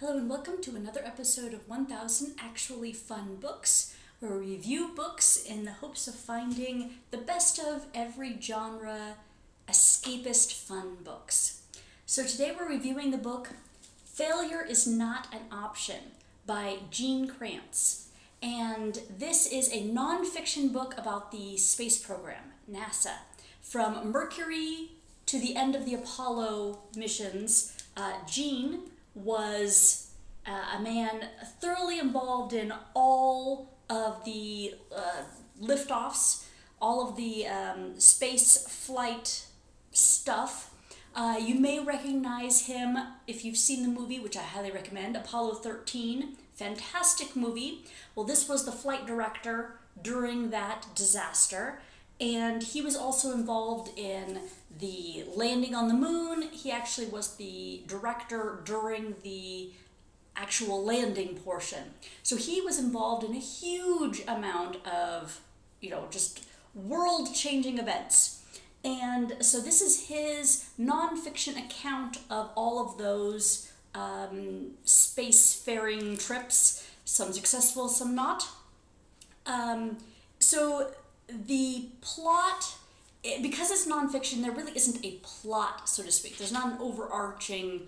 Hello and welcome to another episode of 1000 Actually Fun Books, where we review books in the hopes of finding the best of every genre, escapist fun books. So today we're reviewing the book Failure is Not an Option by Gene Kranz. And this is a non-fiction book about the space program, NASA. From Mercury to the end of the Apollo missions, Gene was a man thoroughly involved in all of the liftoffs, all of the space flight stuff. You may recognize him if you've seen the movie, which I highly recommend, Apollo 13. Fantastic movie. Well, this was the flight director during that disaster. And he was also involved in the landing on the moon. He actually was the director during the actual landing portion. So he was involved in a huge amount of, just world-changing events. And so this is his nonfiction account of all of those spacefaring trips, some successful, some not. So the plot, because it's nonfiction, there really isn't a plot, so to speak. There's not an overarching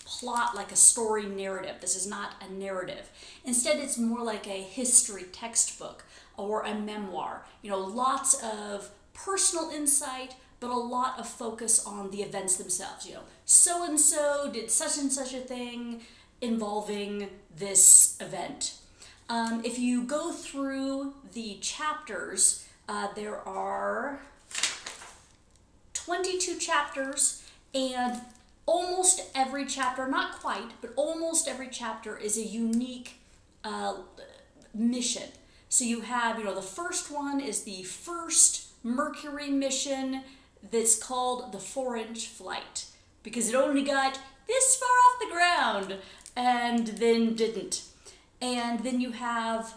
plot like a story narrative. This is not a narrative. Instead, it's more like a history textbook or a memoir. Lots of personal insight, but a lot of focus on the events themselves. So-and-so did such and such a thing involving this event. If you go through the chapters, there are 22 chapters, and almost every chapter, not quite, but almost every chapter is a unique mission. So you have, the first one is the first Mercury mission that's called the 4-inch flight, because it only got this far off the ground and then didn't. And then you have,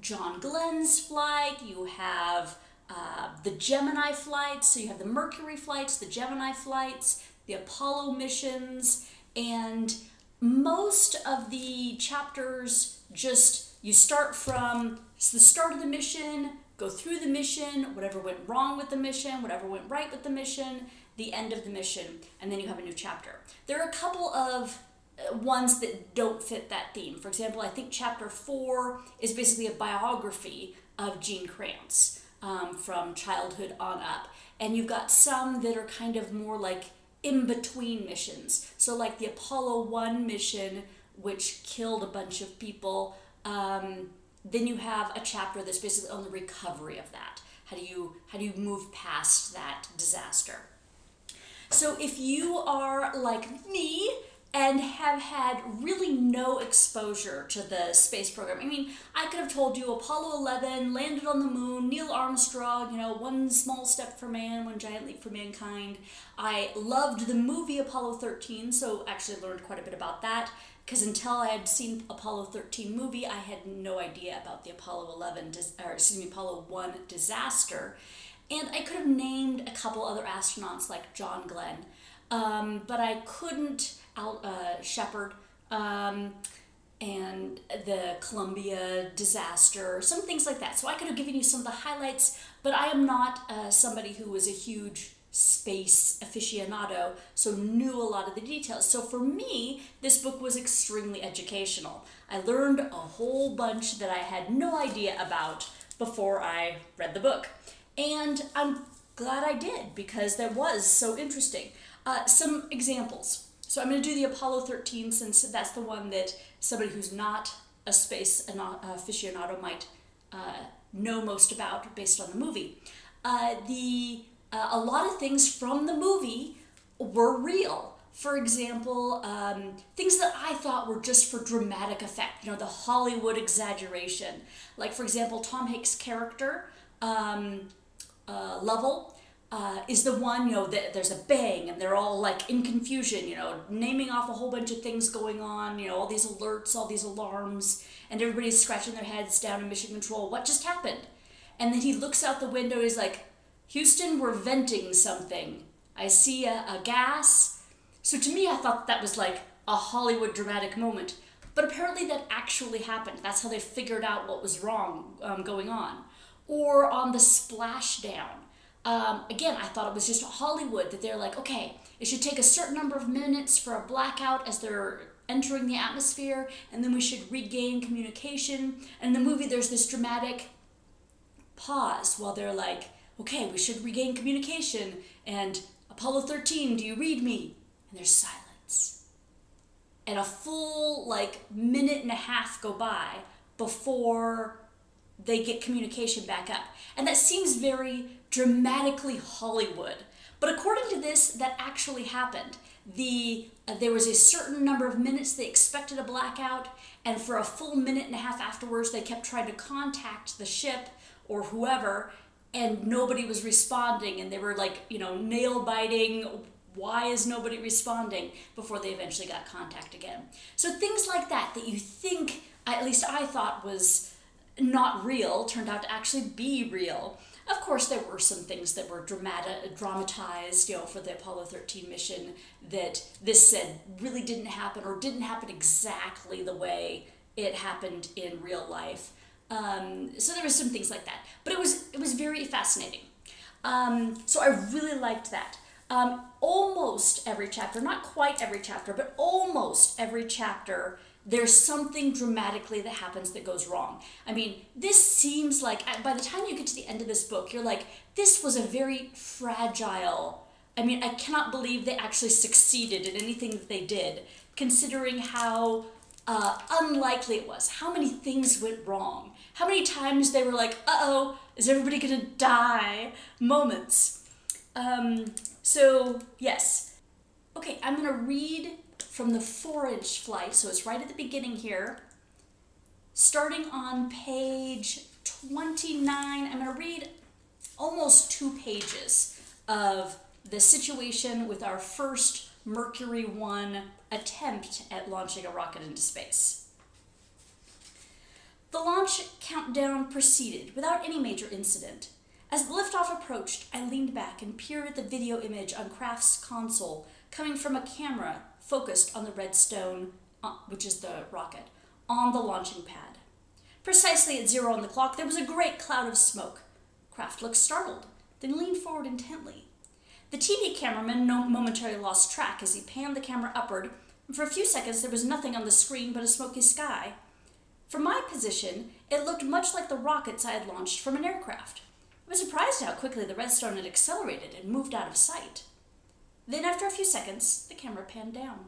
John Glenn's flight, you have the Gemini flights, so you have the Mercury flights, the Gemini flights, the Apollo missions, and most of the chapters you start from the start of the mission, go through the mission, whatever went wrong with the mission, whatever went right with the mission, the end of the mission, and then you have a new chapter. There are a couple of ones that don't fit that theme. For example, I think chapter 4 is basically a biography of Gene Kranz from childhood on up. And you've got some that are kind of more like in-between missions. So like the Apollo 1 mission, which killed a bunch of people, then you have a chapter that's basically on the recovery of that. How do you move past that disaster? So if you are like me, and have had really no exposure to the space program. I could have told you Apollo 11 landed on the moon, Neil Armstrong, one small step for man, one giant leap for mankind. I loved the movie Apollo 13, so actually learned quite a bit about that, because until I had seen Apollo 13 movie, I had no idea about the Apollo 1 disaster. And I could have named a couple other astronauts like John Glenn, but I couldn't Shepard, and the Columbia disaster, some things like that. So I could have given you some of the highlights, but I am not somebody who was a huge space aficionado, so knew a lot of the details. So for me, this book was extremely educational. I learned a whole bunch that I had no idea about before I read the book. And I'm glad I did, because that was so interesting. Some examples. So I'm going to do the Apollo 13 since that's the one that somebody who's not a space aficionado might know most about based on the movie. A lot of things from the movie were real. For example, things that I thought were just for dramatic effect, the Hollywood exaggeration. Like, for example, Tom Hanks' character, Lovell, is the one, that there's a bang and they're all like in confusion, naming off a whole bunch of things going on, all these alerts, all these alarms, and everybody's scratching their heads down in mission control. What just happened? And then he looks out the window, he's like, Houston, we're venting something. I see a gas. So to me, I thought that was like a Hollywood dramatic moment. But apparently that actually happened. That's how they figured out what was wrong going on. Or on the splashdown. Again, I thought it was just Hollywood, that they're like, okay, it should take a certain number of minutes for a blackout as they're entering the atmosphere, and then we should regain communication. And in the movie, there's this dramatic pause while they're like, okay, we should regain communication, and Apollo 13, do you read me? And there's silence. And a full, minute and a half go by before they get communication back up. And that seems very dramatically Hollywood. But according to this, that actually happened. There was a certain number of minutes they expected a blackout, and for a full minute and a half afterwards, they kept trying to contact the ship or whoever, and nobody was responding, and they were nail biting, why is nobody responding, before they eventually got contact again. So things like that you think, at least I thought was not real, turned out to actually be real. Of course, there were some things that were dramatized, for the Apollo 13 mission that this said really didn't happen, or didn't happen exactly the way it happened in real life. So there was some things like that, but it was very fascinating. So I really liked that. Almost every chapter, not quite every chapter, but almost every chapter, there's something dramatically that happens that goes wrong. I mean, this seems like, by the time you get to the end of this book, you're like, this was a very fragile, I cannot believe they actually succeeded in anything that they did, considering how unlikely it was, how many things went wrong, how many times they were like, uh-oh, is everybody gonna die moments. So, yes. Okay, I'm gonna read from the 4-inch flight, so it's right at the beginning here. Starting on page 29, I'm going to read almost 2 pages of the situation with our first Mercury 1 attempt at launching a rocket into space. The launch countdown proceeded without any major incident. As the liftoff approached, I leaned back and peered at the video image on Kraft's console coming from a camera focused on the redstone, which is the rocket, on the launching pad. Precisely at 0 on the clock, there was a great cloud of smoke. Kraft looked startled, then leaned forward intently. The TV cameraman momentarily lost track as he panned the camera upward, and for a few seconds there was nothing on the screen but a smoky sky. From my position, it looked much like the rockets I had launched from an aircraft. I was surprised how quickly the redstone had accelerated and moved out of sight. Then, after a few seconds, the camera panned down.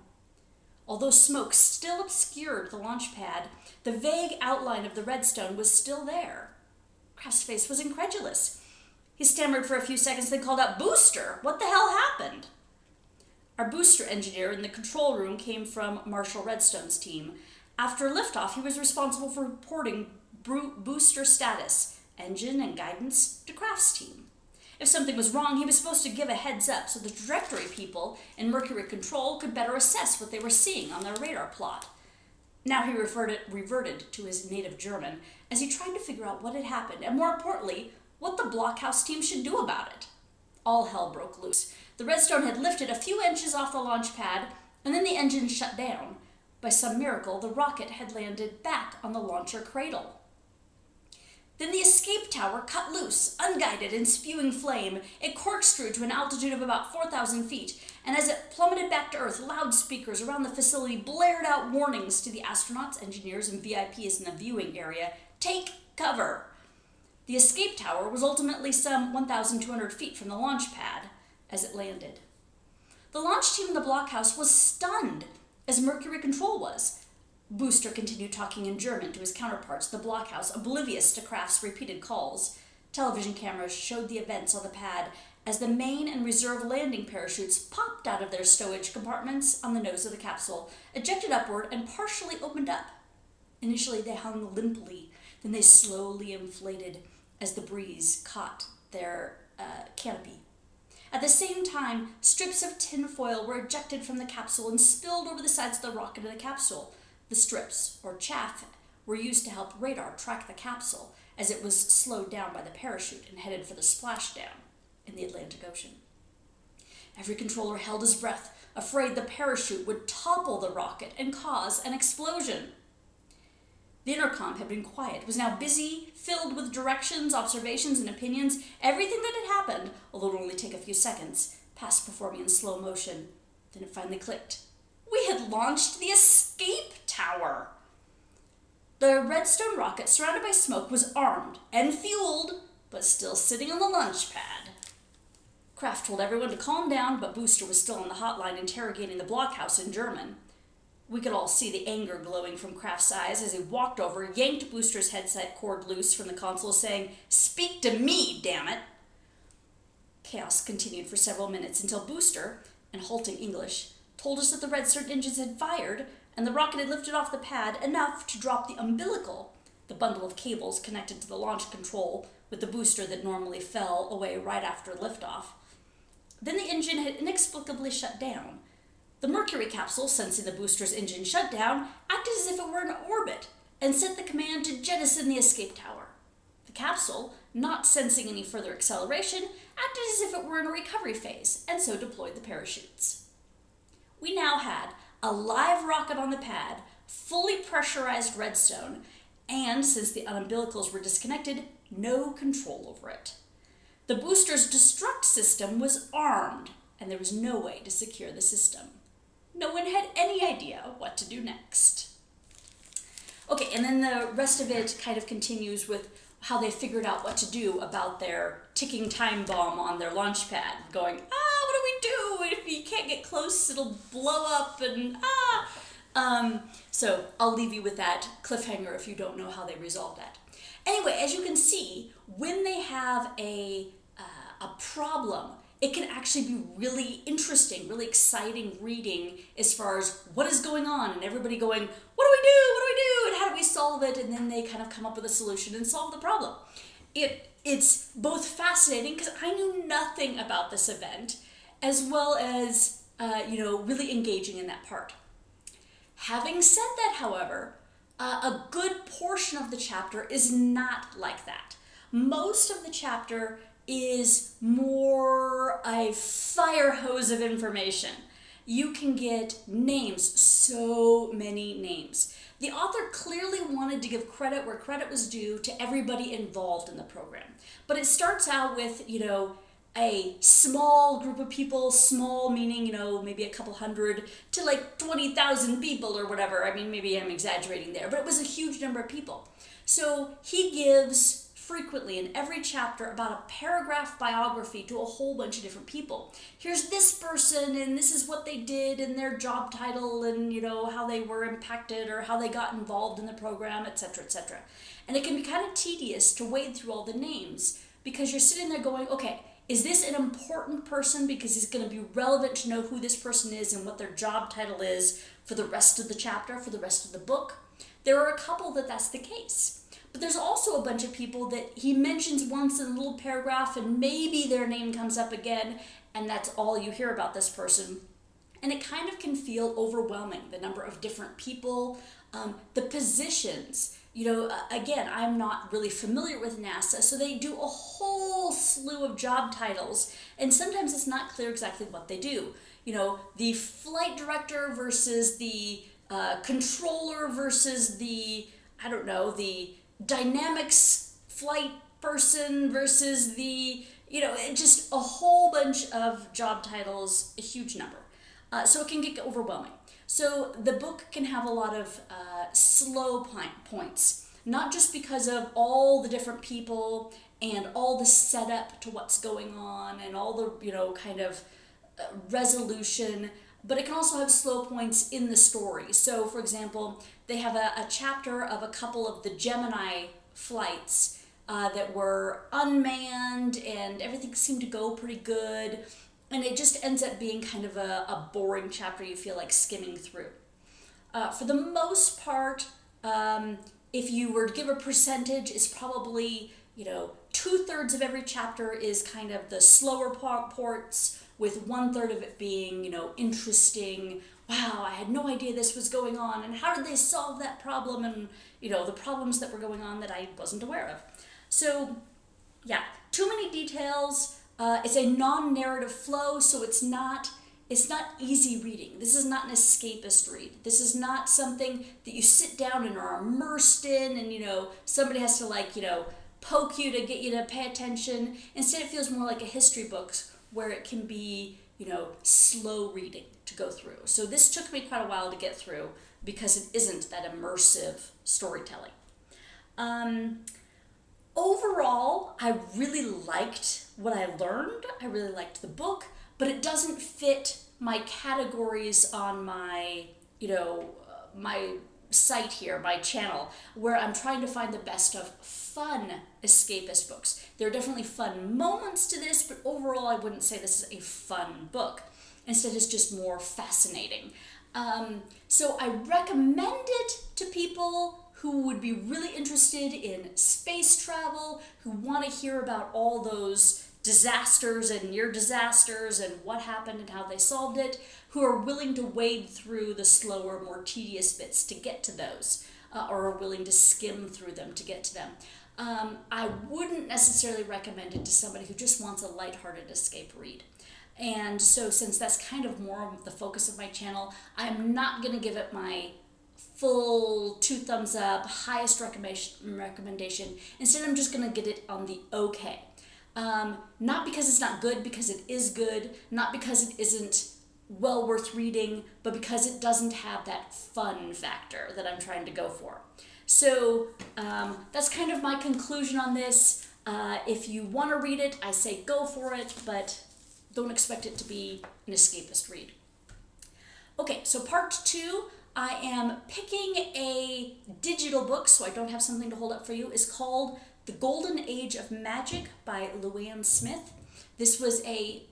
Although smoke still obscured the launch pad, the vague outline of the redstone was still there. Kraft's face was incredulous. He stammered for a few seconds, then called out, "Booster! What the hell happened?" Our booster engineer in the control room came from Marshall Redstone's team. After liftoff, he was responsible for reporting booster status, engine, and guidance to Kraft's team. If something was wrong, he was supposed to give a heads up so the trajectory people in Mercury Control could better assess what they were seeing on their radar plot. Now he reverted to his native German as he tried to figure out what had happened, and more importantly, what the blockhouse team should do about it. All hell broke loose. The redstone had lifted a few inches off the launch pad, and then the engine shut down. By some miracle, the rocket had landed back on the launcher cradle. Then the escape tower cut loose, unguided and spewing flame. It corkscrewed to an altitude of about 4,000 feet, and as it plummeted back to Earth, loudspeakers around the facility blared out warnings to the astronauts, engineers, and VIPs in the viewing area. Take cover! The escape tower was ultimately some 1,200 feet from the launch pad as it landed. The launch team in the blockhouse was stunned, as Mercury Control was. Booster continued talking in German to his counterparts, the blockhouse, oblivious to Kraft's repeated calls. Television cameras showed the events on the pad as the main and reserve landing parachutes popped out of their stowage compartments on the nose of the capsule, ejected upward, and partially opened up. Initially, they hung limply, then they slowly inflated as the breeze caught their canopy. At the same time, strips of tinfoil were ejected from the capsule and spilled over the sides of the rocket and the capsule. The strips, or chaff, were used to help radar track the capsule as it was slowed down by the parachute and headed for the splashdown in the Atlantic Ocean. Every controller held his breath, afraid the parachute would topple the rocket and cause an explosion. The intercom had been quiet. It was now busy, filled with directions, observations, and opinions. Everything that had happened, although it would only take a few seconds, passed before me in slow motion. Then it finally clicked. We had launched the escape tower. The Redstone rocket, surrounded by smoke, was armed and fueled, but still sitting on the launch pad. Kraft told everyone to calm down, but Booster was still on the hotline interrogating the blockhouse in German. We could all see the anger glowing from Kraft's eyes as he walked over, yanked Booster's headset cord loose from the console, saying, "Speak to me, damn it!" Chaos continued for several minutes until Booster, in halting English, told us that the Redstone engines had fired and the rocket had lifted off the pad enough to drop the umbilical, the bundle of cables connected to the launch control with the booster that normally fell away right after liftoff. Then the engine had inexplicably shut down. The Mercury capsule, sensing the booster's engine shut down, acted as if it were in orbit and sent the command to jettison the escape tower. The capsule, not sensing any further acceleration, acted as if it were in a recovery phase and so deployed the parachutes. We now had a live rocket on the pad, fully pressurized Redstone, and since the umbilicals were disconnected, no control over it. The booster's destruct system was armed, and there was no way to secure the system. No one had any idea what to do next. Okay, and then the rest of it kind of continues with how they figured out what to do about their ticking time bomb on their launch pad, going, what do we do? If you can't get close, it'll blow up, and So I'll leave you with that cliffhanger if you don't know how they resolve that. Anyway, as you can see, when they have a problem, it can actually be really interesting, really exciting reading as far as what is going on and everybody going, what do we do, and how do we solve it? And then they kind of come up with a solution and solve the problem. It's both fascinating because I knew nothing about this event, as well as really engaging in that part. Having said that, however, a good portion of the chapter is not like that. Most of the chapter is more a fire hose of information. You can get names, so many names. The author clearly wanted to give credit where credit was due to everybody involved in the program. But it starts out with, a small group of people, small meaning, maybe a couple hundred, to like 20,000 people or whatever. I mean, maybe I'm exaggerating there, but it was a huge number of people. So he gives frequently in every chapter about a paragraph biography to a whole bunch of different people. Here's this person, and this is what they did, and their job title, and how they were impacted or how they got involved in the program, etc., etc. And it can be kind of tedious to wade through all the names because you're sitting there going, okay, is this an important person because it's going to be relevant to know who this person is and what their job title is for the rest of the chapter, for the rest of the book? There are a couple that's the case. But there's also a bunch of people that he mentions once in a little paragraph and maybe their name comes up again and that's all you hear about this person. And it kind of can feel overwhelming, the number of different people, the positions. Again, I'm not really familiar with NASA, so they do a whole slew of job titles, and sometimes it's not clear exactly what they do. The flight director versus the controller versus the dynamics flight person versus the, just a whole bunch of job titles, a huge number. So it can get overwhelming. So the book can have a lot of slow points, not just because of all the different people and all the setup to what's going on and all the, resolution, but it can also have slow points in the story. So, for example, they have a chapter of a couple of the Gemini flights that were unmanned and everything seemed to go pretty good. And it just ends up being kind of a boring chapter you feel like skimming through. For the most part, if you were to give a percentage, it's probably, 2/3 of every chapter is kind of the slower parts, with 1/3 of it being, interesting. Wow, I had no idea this was going on, and how did they solve that problem, and, the problems that were going on that I wasn't aware of. So, yeah, too many details. It's a non-narrative flow, so it's not it's not easy reading. This is not an escapist read. This is not something that you sit down and are immersed in and, somebody has to poke you to get you to pay attention. Instead, it feels more like a history book where it can be, slow reading to go through. So this took me quite a while to get through because it isn't that immersive storytelling. Overall, I really liked what I learned. I really liked the book, but it doesn't fit my categories on my, my site here, my channel, where I'm trying to find the best of fun escapist books. There are definitely fun moments to this, but overall I wouldn't say this is a fun book. Instead, it's just more fascinating. So I recommend it to people who would be really interested in space travel, who want to hear about all those disasters and near disasters and what happened and how they solved it, who are willing to wade through the slower, more tedious bits to get to those, or are willing to skim through them to get to them. I wouldn't necessarily recommend it to somebody who just wants a lighthearted escape read. And so since that's kind of more of the focus of my channel, I'm not going to give it my full 2 thumbs up, highest recommendation. Instead, I'm just going to get it on the okay. Not because it's not good, because it is good, not because it isn't well worth reading, but because it doesn't have that fun factor that I'm trying to go for. So that's kind of my conclusion on this. If you want to read it, I say go for it, but don't expect it to be an escapist read. Okay, so part 2, I am picking a digital book, so I don't have something to hold up for you. It's called The Golden Age of Magic by Luann Smith. This was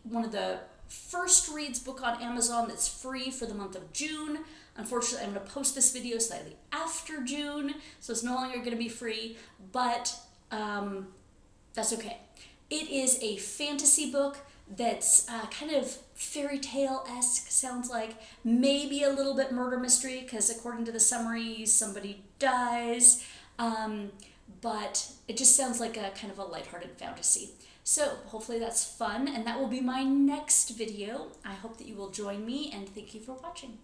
one of the first reads book on Amazon that's free for the month of June. Unfortunately, I'm going to post this video slightly after June, so it's no longer going to be free, but that's okay. It is a fantasy book that's kind of fairy tale-esque, sounds like, maybe a little bit murder mystery, because according to the summary, somebody dies, but it just sounds like a kind of a lighthearted fantasy. So hopefully that's fun, and that will be my next video. I hope that you will join me, and thank you for watching.